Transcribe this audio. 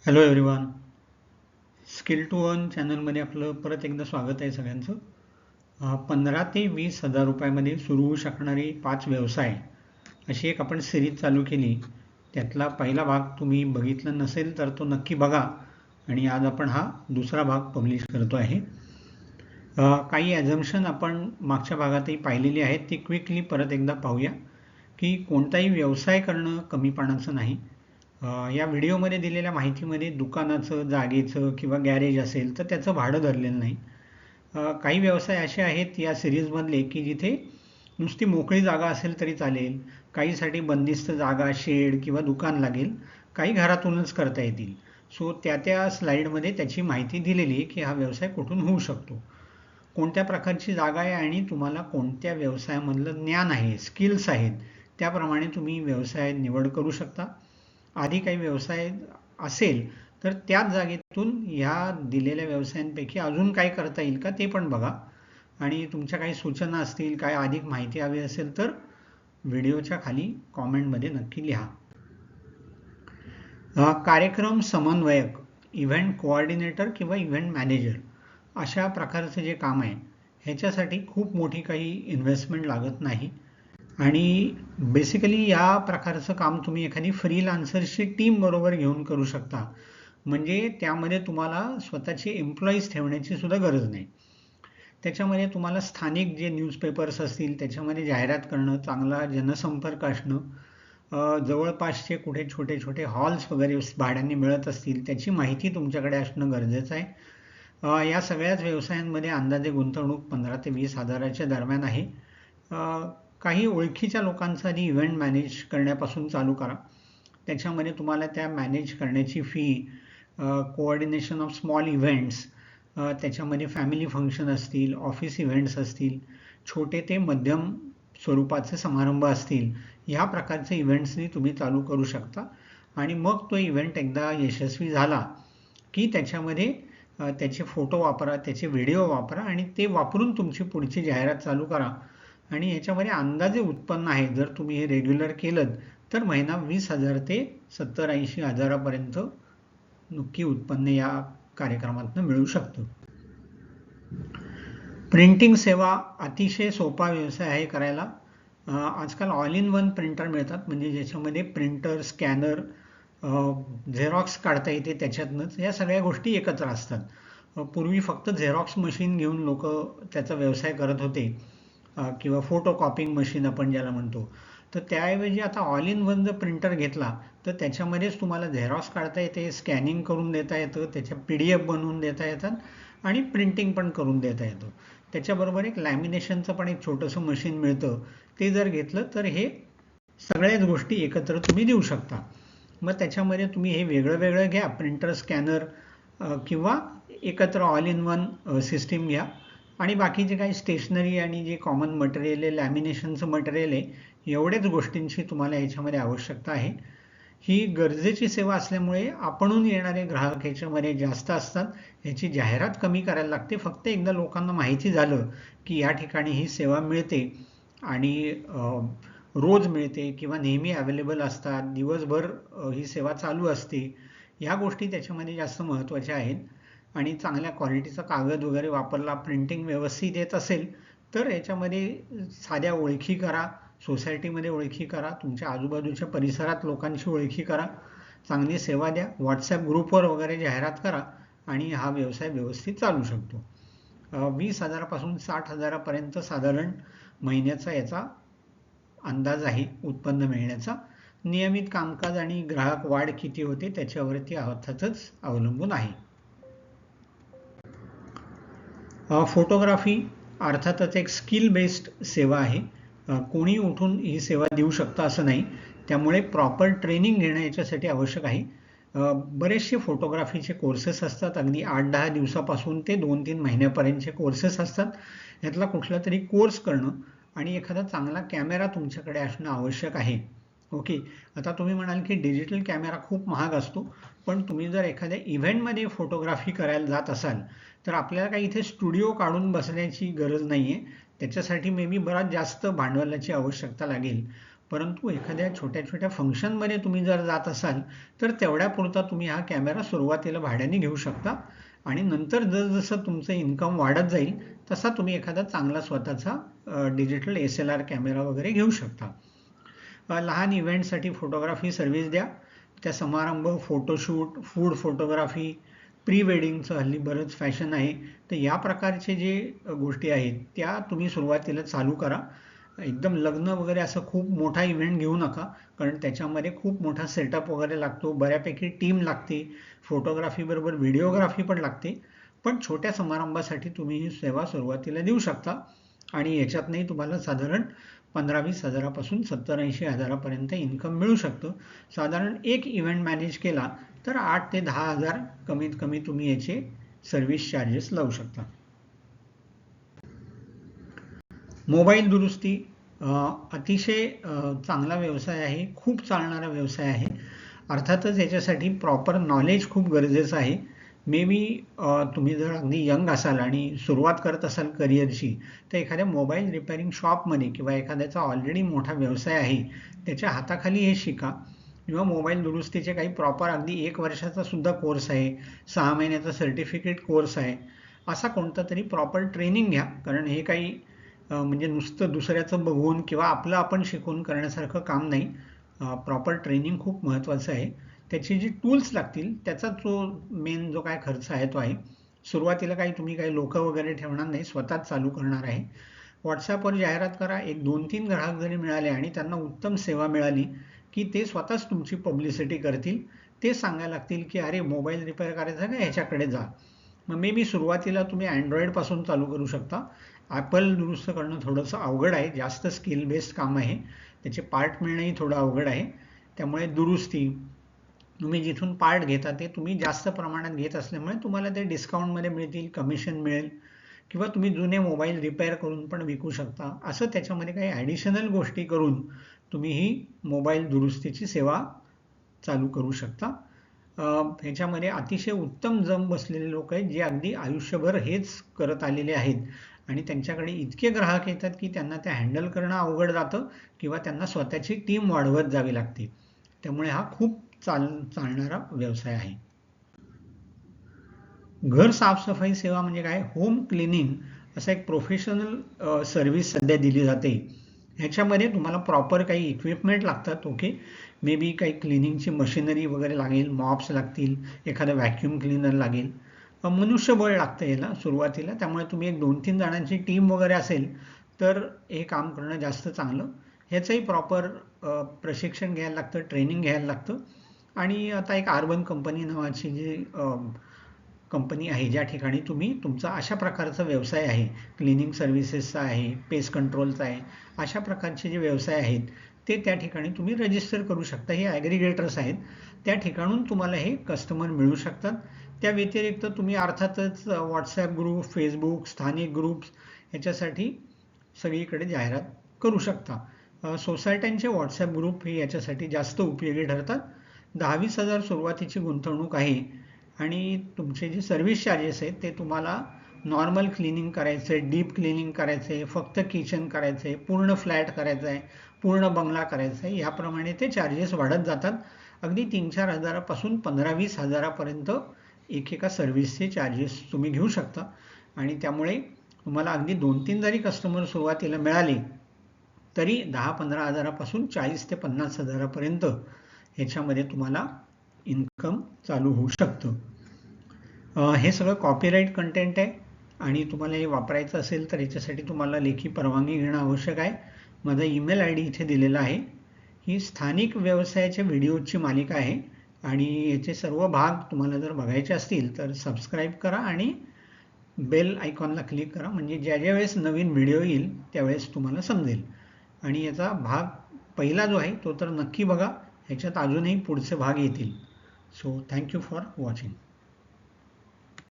Hello everyone. Skill to earn चॅनलमध्ये आपलं परत एकदा स्वागत आहे सगळ्यांचं. 15 ते 20 हजार रुपयामध्ये सुरू होऊ शकणारे 5 व्यवसाय अशी एक आपण सिरीज चालू केली. त्यातला पहिला भाग तुम्ही बघितला नसेल तर तो नक्की बघा. आणि आज आपण हा दुसरा भाग पब्लिश करतो आहे. काही ॲझम्पशन आपण मागच्या भागातही पाहिलेली आहेत, ती क्विकली परत एकदा पाहूया. की कोणताही व्यवसाय करणं कमीपणाचं नाही. या व्हिडिओमध्ये दिलेल्या माहितीमध्ये दुकानाचं, जागेचं किंवा गॅरेज असेल तर त्याचं भाडं धरलेलं नाही. काही व्यवसाय असे आहेत या सिरीजमधले की जिथे नुसती मोकळी जागा असेल तरी चालेल, काहीसाठी बंदिस्त जागा, शेड किंवा दुकान लागेल, काही घरातूनच करता येतील. सो त्या स्लाईडमध्ये त्याची माहिती दिलेली आहे की हा व्यवसाय कुठून होऊ शकतो, कोणत्या प्रकारची जागा आहे आणि तुम्हाला कोणत्या व्यवसायामधलं ज्ञान आहे, स्किल्स आहेत, त्याप्रमाणे तुम्ही व्यवसाय निवड करू शकता. आधी काही व्यवसाय असेल तर त्याच जागेतून ह्या दिलेल्या व्यवसायांपैकी अजून काय करता येईल का ते पण बघा. आणि तुमच्या काही सूचना असतील, काय अधिक माहिती हवी असेल तर व्हिडिओच्या खाली कॉमेंटमध्ये नक्की लिहा. कार्यक्रम समन्वयक, इव्हेंट कोऑर्डिनेटर किंवा इव्हेंट मॅनेजर अशा प्रकारचं जे काम आहे ह्याच्यासाठी खूप मोठी काही इन्व्हेस्टमेंट लागत नाही. आणि बेसिकली या प्रकारचं काम तुम्ही एखादी फ्रीलान्सर्सची टीम बरोबर घेऊन करू शकता. म्हणजे त्यामध्ये तुम्हाला स्वतःचे एम्प्लॉईज ठेवण्याची सुद्धा गरज नाही. त्याच्यामध्ये तुम्हाला स्थानिक जे न्यूजपेपर्स असतील त्याच्यामध्ये जाहिरात करणं, चांगला जनसंपर्क असणं, जवळपासचे कुठे छोटे छोटे हॉल्स वगैरे भाड्याने मिळत असतील त्याची माहिती तुमच्याकडे असणं गरजेचं आहे. या सगळ्याच व्यवसायांमध्ये अंदाजे गुंतवणूक 15 ते 20 हजाराच्या दरम्यान आहे. काही ओळखीच्या लोकांचा आधी इव्हेंट मॅनेज करण्यापासून चालू करा. त्याच्यामध्ये तुम्हाला त्या मॅनेज करण्याची fee, coordination of small events, त्याच्यामध्ये फॅमिली फंक्शन असतील, ऑफिस इव्हेंट्स असतील, छोटे ते मध्यम स्वरूपाचे समारंभ असतील, ह्या प्रकारचे इव्हेंट्सनी तुम्ही चालू करू शकता. आणि मग तो इव्हेंट एकदा यशस्वी झाला की त्याच्यामध्ये त्याचे फोटो वापरा, त्याचे व्हिडिओ वापरा आणि ते वापरून तुमची पुढची जाहिरात चालू करा. आणि ह्याच्यामध्ये अंदाजे उत्पन्न आहे, जर तुम्ही हे रेग्युलर केलं तर महिना 20,000 ते 70-80 हजारापर्यंत नक्की उत्पन्न या कार्यक्रमातून मिळू शकतं. प्रिंटिंग सेवा अतिशय सोपा व्यवसाय आहे करायला. आजकाल ऑल इन वन प्रिंटर मिळतात, म्हणजे ज्याच्यामध्ये प्रिंटर, स्कॅनर, झेरॉक्स काढता येते त्याच्यातनंच, या सगळ्या गोष्टी एकत्र असतात. पूर्वी फक्त झेरॉक्स मशीन घेऊन लोक त्याचा व्यवसाय करत होते, किंवा फोटो कॉपिंग मशीन आपण ज्याला म्हणतो. तर त्याऐवजी आता ऑल इन वन जर प्रिंटर घेतला तर त्याच्यामध्येच तुम्हाला झेरॉक्स काढता येते, स्कॅनिंग करून देता येतं, त्याच्या PDF बनवून देता येतात आणि प्रिंटिंग पण करून देता येतं. त्याच्याबरोबर एक लॅमिनेशनचं पण एक छोटंसं मशीन मिळतं, ते जर घेतलं तर हे सगळ्याच गोष्टी एकत्र तुम्ही देऊ शकता. मग त्याच्यामध्ये तुम्ही हे वेगळं वेगळं घ्या, प्रिंटर, स्कॅनर, किंवा एकत्र ऑल इन वन सिस्टीम घ्या. आणि बाकीचे काही स्टेशनरी आणि जे कॉमन मटेरियल आहे, लॅमिनेशनचं मटेरियल आहे, एवढ्याच गोष्टींची तुम्हाला याच्यामध्ये आवश्यकता आहे. ही गरजेची सेवा असल्यामुळे आपणहून येणारे ग्राहक याच्यामध्ये जास्त असतात. ह्याची जाहिरात कमी करायला लागते. फक्त एकदा लोकांना माहिती झालं की या ठिकाणी ही सेवा मिळते आणि रोज मिळते किंवा नेहमी अवेलेबल असतात, दिवसभर ही सेवा चालू असते, ह्या गोष्टी त्याच्यामध्ये जास्त महत्त्वाच्या आहेत. आणि चांगल्या क्वालिटीचा कागद वगैरे वापरला, प्रिंटिंग व्यवस्थित येत असेल तर याच्यामध्ये साध्या ओळखी करा, सोसायटीमध्ये ओळखी करा, तुमच्या आजूबाजूच्या परिसरात लोकांची ओळखी करा, चांगली सेवा द्या, व्हॉट्सॲप ग्रुपवर वगैरे जाहिरात करा आणि हा व्यवसाय व्यवस्थित चालू शकतो. 20,000पासून 60,000पर्यंत साधारण महिन्याचा याचा अंदाज आहे उत्पन्न मिळण्याचा. नियमित कामकाज आणि ग्राहक वाढ किती होते त्याच्यावरती अर्थातच अवलंबून आहे. फोटोग्राफी अर्थातच एक स्किल बेस्ड सेवा आहे. कोणी उठून ही सेवा देऊ शकतं असं नाही, त्यामुळे प्रॉपर ट्रेनिंग घेणं याच्यासाठी आवश्यक आहे. बरेचसे फोटोग्राफीचे कोर्सेस असतात, अगदी 8-10 दिवसापासून ते 2-3 महिन्यापर्यंतचे कोर्सेस असतात. यातला कुठला तरी कोर्स करणं आणि एखादा चांगला कॅमेरा तुमच्याकडे असणं आवश्यक आहे. ओके. आता तुम्ही म्हणाल की डिजिटल कॅमेरा खूप महाग असतो, पण तुम्ही जर एखाद्या इव्हेंटमध्ये फोटोग्राफी करायला जात असाल तर आपल्याला काही इथे स्टुडिओ काढून बसण्याची गरज नाही आहे. त्याच्यासाठी मे बी बराच जास्त भांडवलाची आवश्यकता लागेल. परंतु एखाद्या छोट्या छोट्या फंक्शनमध्ये तुम्ही जर जात असाल तर तेवढ्यापुरता तुम्ही हा कॅमेरा सुरुवातीला भाड्याने घेऊ शकता आणि नंतर जसं तुमचं इन्कम वाढत जाईल तसा तुम्ही एखादा चांगला स्वतःचा डिजिटल SLR कॅमेरा वगैरे घेऊ शकता. लहान इव्हेंटसाठी फोटोग्राफी सर्व्हिस द्या. त्या समारंभ, फोटोशूट, फूड फोटोग्राफी, प्री वेडिंगचं हल्ली बरंच फॅशन आहे. तर या प्रकारचे जे गोष्टी आहेत त्या तुम्ही सुरुवातीला चालू करा. एकदम लग्न वगैरे असं खूप मोठा इव्हेंट घेऊ नका, कारण त्याच्यामध्ये खूप मोठा सेटअप वगैरे लागतो, बऱ्यापैकी टीम लागते, फोटोग्राफी बरोबर व्हिडिओग्राफी पण लागते. पण छोट्या समारंभासाठी तुम्ही ही सेवा सुरुवातीला देऊ शकता आणि याच्यातनंही तुम्हाला साधारण 15-20 हजारापासून 70-80 हजारापर्यंत इन्कम मिळू शकतं. साधारण एक इव्हेंट मॅनेज केला तर 8 ते 10 हजार कमीत कमी तुम्ही याचे सर्व्हिस चार्जेस लावू शकता. मोबाईल दुरुस्ती अतिशय चांगला व्यवसाय आहे, खूप चालणारा व्यवसाय आहे. अर्थातच याच्यासाठी प्रॉपर नॉलेज खूप गरजेचं आहे. मे बी तुम्ही जर अगदी यंग असाल आणि सुरुवात करत असाल करिअरची तर एखाद्या मोबाईल रिपेअरिंग शॉपमध्ये किंवा एखाद्याचा ऑलरेडी मोठा व्यवसाय आहे त्याच्या हाताखाली हे शिका. किंवा मोबाईल दुरुस्तीचे काही प्रॉपर अगदी 1 वर्षाचा सुद्धा कोर्स आहे, 6 महिन्याचा सर्टिफिकेट कोर्स आहे, असा कोणता तरी प्रॉपर ट्रेनिंग घ्या. कारण हे काही म्हणजे नुसतं दुसऱ्याचं बघून किंवा आपलं आपण शिकून करण्यासारखं काम नाही. प्रॉपर ट्रेनिंग खूप महत्त्वाचं आहे. त्याची जी टूल्स लागतील त्याचा जो जो काय खर्च आहे तो आहे. सुरुवातीला तुम्ही काही लोक वगैरे ठेवणार नाही, स्वतःच चालू करणार आहे. व्हॉट्सॲपवर जाहिरात करा. 1-2-3 ग्राहक जरी मिळाले आणि त्यांना उत्तम सेवा मिळाली की ते स्वतःच तुमची पब्लिसिटी करतील. ते सांगायला लागतील की अरे मोबाईल रिपेअर करायचा का, ह्याच्याकडे जा. मग मे बी सुरुवातीला तुम्ही अँड्रॉइडपासून चालू करू शकता. ॲपल दुरुस्त करणं थोडंसं अवघड आहे, जास्त स्किल बेस्ड काम आहे, त्याचे पार्ट मिळणंही थोडं अवघड आहे. त्यामुळे दुरुस्ती तुम्ही जिथून पार्ट घेता ते तुम्ही जास्त प्रमाणात घेत असल्यामुळे तुम्हाला ते डिस्काउंटमध्ये मिळतील, कमिशन मिळेल किंवा तुम्ही जुने मोबाईल रिपेअर करून पण विकू शकता. असं त्याच्यामध्ये काही ॲडिशनल गोष्टी करून तुम्ही ही मोबाईल दुरुस्तीची सेवा चालू करू शकता. ह्याच्यामध्ये अतिशय उत्तम जम बसलेले लोक आहेत जे अगदी आयुष्यभर हेच करत आलेले आहेत आणि त्यांच्याकडे इतके ग्राहक येतात की त्यांना ते हँडल करणं अवघड जातं किंवा त्यांना स्वतःची टीम वाढवत जावी लागते. त्यामुळे हा खूप चालणारा व्यवसाय आहे. घर साफसफाई सेवा म्हणजे काय, होम क्लिनिंग असं एक प्रोफेशनल सर्व्हिस सध्या दिली जाते. ह्याच्यामध्ये तुम्हाला प्रॉपर काही इक्विपमेंट लागतात. ओके, मे बी काही क्लिनिंगची मशिनरी वगैरे लागेल, मॉप्स लागतील, एखादं व्हॅक्यूम क्लिनर लागेल, मनुष्यबळ लागतं याला सुरुवातीला. त्यामुळे तुम्ही एक 2-3 जणांची टीम वगैरे असेल तर हे काम करणं जास्त चांगलं. ह्याचंही प्रॉपर प्रशिक्षण घ्यायला लागतं, ट्रेनिंग घ्यायला लागतं. आणि आता एक अर्बन कंपनी नावाची जी कंपनी आहे ज्या ठिकाणी तुम्ही तुमचा अशा प्रकारचा व्यवसाय आहे, क्लिनिंग सर्व्हिसेसचा आहे, पेस्ट कंट्रोलचा आहे, अशा प्रकारचे जे व्यवसाय आहेत ते त्या ठिकाणी तुम्ही रजिस्टर करू शकता. हे ॲग्रिगेटर्स आहेत, त्या ठिकाणून तुम्हाला हे कस्टमर मिळू शकतात. त्या व्यतिरिक्त तुम्ही अर्थातच व्हॉट्सॲप ग्रुप, फेसबुक, स्थानिक ग्रुप्स याच्यासाठी सगळीकडे जाहिरात करू शकता. सोसायट्यांचे व्हॉट्सॲप ग्रुप हे याच्यासाठी जास्त उपयोगी ठरतात. 10-20 हजार सुरुवातीची गुंतवणूक आहे आणि तुमचे जे सर्व्हिस चार्जेस आहेत ते तुम्हाला नॉर्मल क्लिनिंग करायचं आहे, डीप क्लिनिंग करायचं आहे, फक्त किचन करायचं आहे, पूर्ण फ्लॅट करायचं आहे, पूर्ण बंगला करायचा आहे, याप्रमाणे ते चार्जेस वाढत जातात. अगदी 3-4 हजारापासून 15-20 हजारापर्यंत एकेका सर्व्हिसचे चार्जेस तुम्ही घेऊ शकता. आणि त्यामुळे तुम्हाला अगदी 2-3 जरी कस्टमर सुरुवातीला मिळाले तरी 10-15 हजारापासून 40 ते 50 हजारापर्यंत ह्याच्यामध्ये तुम्हाला इन्कम चालू होऊ शकतं. हे सगळं कॉपीराईट कंटेंट आहे आणि तुम्हाला हे वापरायचं असेल तर याच्यासाठी तुम्हाला लेखी परवानगी घेणं आवश्यक आहे. माझा ईमेल ID इथे दिलेला आहे. ही स्थानिक व्यवसायाच्या व्हिडिओची मालिका आहे आणि याचे सर्व भाग तुम्हाला जर बघायचे असतील तर सबस्क्राईब करा आणि बेल आयकॉनला क्लिक करा, म्हणजे ज्या वेळेस नवीन व्हिडिओ येईल त्यावेळेस तुम्हाला समजेल. आणि याचा भाग पहिला जो आहे तो तर नक्की बघा, ह्याच्यात अजूनही पुढचे भाग येतील. So thank you for watching.